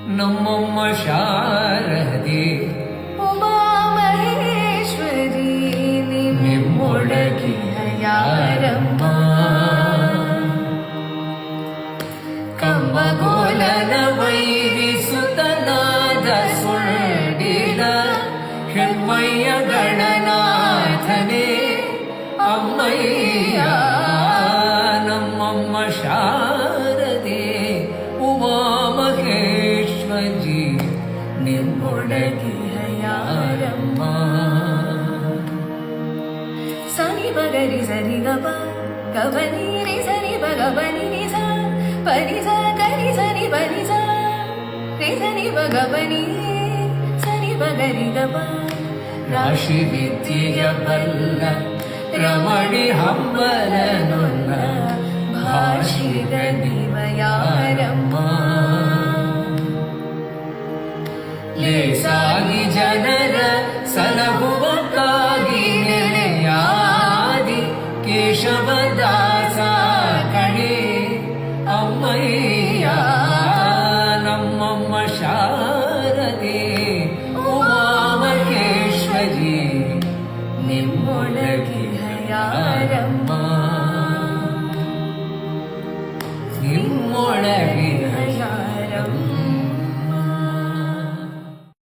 ನಮ್ಮಮ್ಮ ಶಾರದೆ ಉಮಾಮಹೇಶ್ವರಿ ನಿಮ್ಮೊಳಗಿನ ಯಾರಮ್ಮ ಕಂಬಗೋಲನ ವೈರಿಸುತನಾದ ಸುಳ್ಳಿನ ಹೆಮ್ಮಯ್ಯ ಗಣನಾಥನೇ ಅಮ್ಮಯ್ಯ ನಮ್ಮಮ್ಮ ಶಾರದೆ ಉಮಾಮಹೇಶ್ವರಿ ನಿಮ್ಮೊಳಗಿನ ಯಾರಮ್ಮ ಸನಿ ಬಗರಿ ಸರಿ ಗಬ ಗಬನಿ ರಿ ಸರಿ ಬಗಬನಿ ನಿ ಸ ಪನಿ ಸ ಕರಿ ಸನಿ ಬನಿ ಸ ರಿ ಸನಿ ಬಗಬನಿ ಸನಿ ಬಗರಿ ಗಬ ರಾಶಿ ವಿದ್ಯೆಯ ಬಲ್ಲ ರಮಣಿ ಹಂಬಲನೊಲ್ಲ ಭಾಷಿಗ ನೀವ ಯಾರಮ್ಮ ಲೇಸಾಗಿ ಜನರ ಸಲಹುವಕ್ಕಾಗಿ ನೆಲೆಯಾದಿ ಕೇಶವದಾಸ ಕಣೆ ಅಮ್ಮಯ್ಯ ನಮ್ಮಮ್ಮ ಶಾರದೆ ಉಮಾಮಹೇಶ್ವರಿ ನಿಮ್ಮೊಳಗಿನ ಯಾರಮ್ಮ